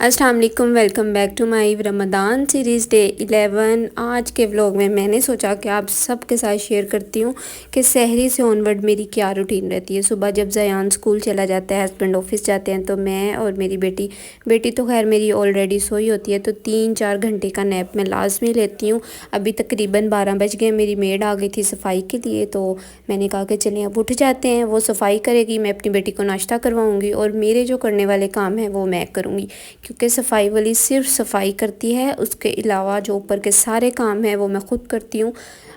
अस्सलाम वालेकुम, welcome back to my Ramadan series day 11। आज के व्लॉग में मैंने सोचा कि आप सबके साथ शेयर करती हूँ कि सहरी से ऑनवर्ड मेरी क्या रूटीन रहती है। सुबह जब ज़यान स्कूल चला जाता है, हस्बैंड ऑफिस जाते हैं, तो मैं और मेरी बेटी तो खैर मेरी ऑलरेडी सोई होती है, तो 3-4 घंटे का नैप मैं लाजमी लेती हूँ। अभी तकरीबन 12 बज गए। मेरी मेड आ गई थी सफाई के लिए, तो मैंने कहा कि चलें अब उठ जाते हैं। वो सफाई करेगी, मैं अपनी बेटी को नाश्ता करवाऊँगी और मेरे जो करने वाले काम हैं वो मैं करूँगी, क्योंकि सफाई वाली सिर्फ सफाई करती है। उसके अलावा जो ऊपर के सारे काम हैं वो मैं ख़ुद करती हूँ।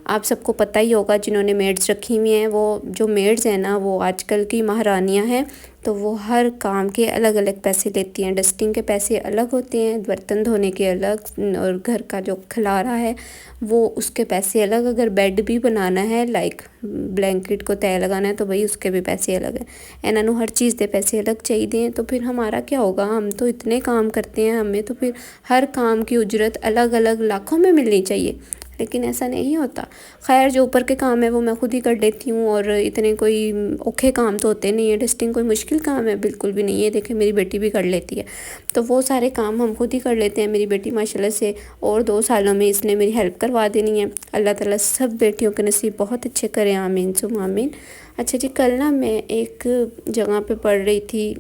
आप सबको पता ही होगा जिन्होंने मेड्स रखी हुई हैं, वो जो मेड्स हैं ना वो आजकल की महारानियाँ हैं, तो वो हर काम के अलग अलग पैसे लेती हैं। डस्टिंग के पैसे अलग होते हैं, बर्तन धोने के अलग, और घर का जो खलारा है वो उसके पैसे अलग। अगर बेड भी बनाना है, लाइक ब्लैंकेट को तय लगाना है, तो भाई उसके भी पैसे अलग हैं। इन्होंने हर चीज़ के पैसे अलग चाहिए, तो फिर हमारा क्या होगा। हम तो इतने काम करते हैं, हमें तो फिर हर काम की उजरत अलग अलग लाखों में मिलनी चाहिए, लेकिन ऐसा नहीं होता। खैर जो ऊपर के काम है वो मैं खुद ही कर लेती हूँ, और इतने कोई औखे काम तो होते नहीं है। डस्टिंग कोई मुश्किल काम है बिल्कुल भी नहीं है। देखें मेरी बेटी भी कर लेती है, तो वो सारे काम हम खुद ही कर लेते हैं। मेरी बेटी माशाल्लाह से और 2 सालों में इसने मेरी हेल्प करवा देनी है। अल्लाह ताला सब बेटियों के नसीब बहुत अच्छे करें, आमीन सुम आमीन। अच्छा जी, कल ना मैं एक जगह पे पढ़ रही थी,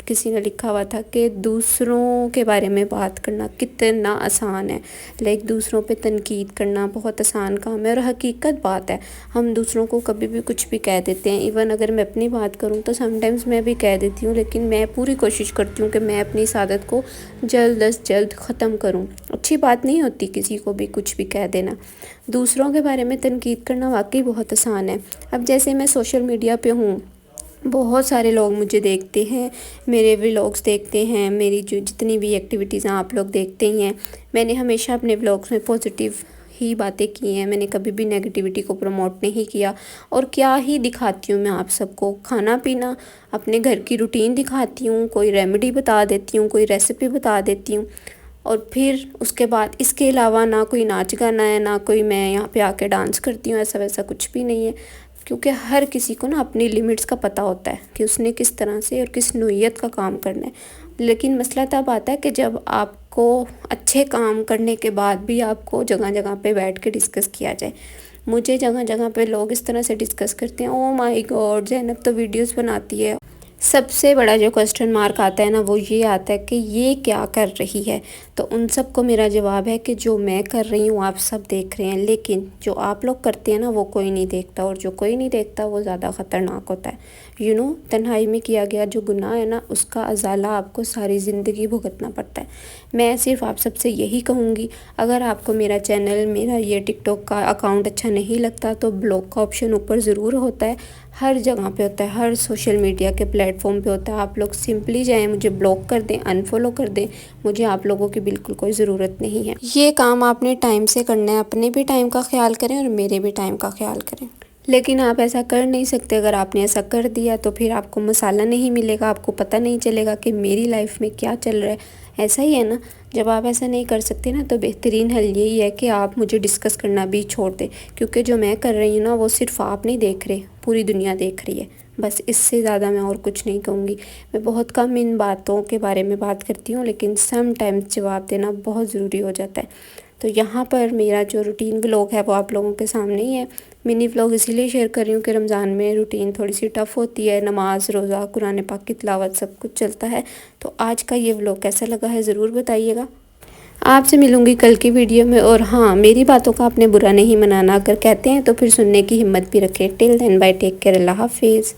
किसी ने लिखा हुआ था कि दूसरों के बारे में बात करना कितना आसान है। लाइक दूसरों पे तनकीद करना बहुत आसान काम है, और हकीकत बात है। हम दूसरों को कभी भी कुछ भी कह देते हैं। इवन अगर मैं अपनी बात करूं तो समटाइम्स मैं भी कह देती हूं, लेकिन मैं पूरी कोशिश करती हूं कि मैं अपनी इस आदत को जल्द अज जल्द ख़त्म करूं। अच्छी बात नहीं होती किसी को भी कुछ भी कह देना। दूसरों के बारे में तनकीद करना वाकई बहुत आसान है। अब जैसे मैं सोशल मीडिया पे हूँ, बहुत सारे लोग मुझे देखते हैं, मेरे व्लॉग्स देखते हैं, मेरी जो जितनी भी एक्टिविटीज़ हैं आप लोग देखते ही हैं। मैंने हमेशा अपने व्लॉग्स में पॉजिटिव ही बातें की हैं, मैंने कभी भी नेगेटिविटी को प्रमोट नहीं किया। और क्या ही दिखाती हूँ मैं आप सबको, खाना पीना, अपने घर की रूटीन दिखाती हूँ, कोई रेमेडी बता देती हूँ, कोई रेसिपी बता देती हूँ, और फिर उसके बाद इसके अलावा ना कोई नाच गाना है, ना कोई मैं यहाँ पे आके डांस करती हूँ, ऐसा वैसा कुछ भी नहीं है। क्योंकि हर किसी को ना अपनी लिमिट्स का पता होता है कि उसने किस तरह से और किस नौइयत का काम करना है। लेकिन मसला तब आता है कि जब आपको अच्छे काम करने के बाद भी आपको जगह जगह पे बैठ के डिस्कस किया जाए। मुझे जगह जगह पे लोग इस तरह से डिस्कस करते हैं, ओ माय गॉड ज़ैनब तो वीडियोस बनाती है। सबसे बड़ा जो क्वेश्चन मार्क आता है ना वो ये आता है कि ये क्या कर रही है। तो उन सब को मेरा जवाब है कि जो मैं कर रही हूँ आप सब देख रहे हैं, लेकिन जो आप लोग करते हैं ना वो कोई नहीं देखता, और जो कोई नहीं देखता वो ज़्यादा ख़तरनाक होता है। तन्हाई में किया गया जो गुनाह है ना, उसका अजाला आपको सारी ज़िंदगी भुगतना पड़ता है। मैं सिर्फ आप सबसे यही कहूँगी, अगर आपको मेरा चैनल, मेरा ये टिकटॉक का अकाउंट अच्छा नहीं लगता तो ब्लॉक का ऑप्शन ऊपर ज़रूर होता है, हर जगह पे होता है, हर सोशल मीडिया के प्लेटफॉर्म पे होता है। आप लोग सिंपली जाएं, मुझे ब्लॉक कर दें, अनफॉलो कर दें, मुझे आप लोगों की बिल्कुल कोई ज़रूरत नहीं है। ये काम आपने टाइम से करना है, अपने भी टाइम का ख्याल करें और मेरे भी टाइम का ख्याल करें। लेकिन आप ऐसा कर नहीं सकते। अगर आपने ऐसा कर दिया तो फिर आपको मसाला नहीं मिलेगा, आपको पता नहीं चलेगा कि मेरी लाइफ में क्या चल रहा है। ऐसा ही है ना, जब आप ऐसा नहीं कर सकते ना तो बेहतरीन हल यही है कि आप मुझे डिस्कस करना भी छोड़ दें, क्योंकि जो मैं कर रही हूँ ना वो सिर्फ आप नहीं देख रहे, पूरी दुनिया देख रही है। बस इससे ज़्यादा मैं और कुछ नहीं कहूँगी। मैं बहुत कम इन बातों के बारे में बात करती हूँ, लेकिन सम टाइम्स जवाब देना बहुत ज़रूरी हो जाता है। तो यहाँ पर मेरा जो रूटीन व्लॉग है वो आप लोगों के सामने ही है। मिनी व्लॉग इसीलिए शेयर कर रही हूँ कि रमज़ान में रूटीन थोड़ी सी टफ़ होती है, नमाज, रोज़ा, कुरान पाक की तिलावत सब कुछ चलता है। तो आज का ये व्लॉग कैसा लगा है ज़रूर बताइएगा। आपसे मिलूँगी कल की वीडियो में। और हाँ, मेरी बातों का आपने बुरा नहीं मनाना, अगर कहते हैं तो फिर सुनने की हिम्मत भी रखें। Till then bye, take care, अल्लाह हाफिज़।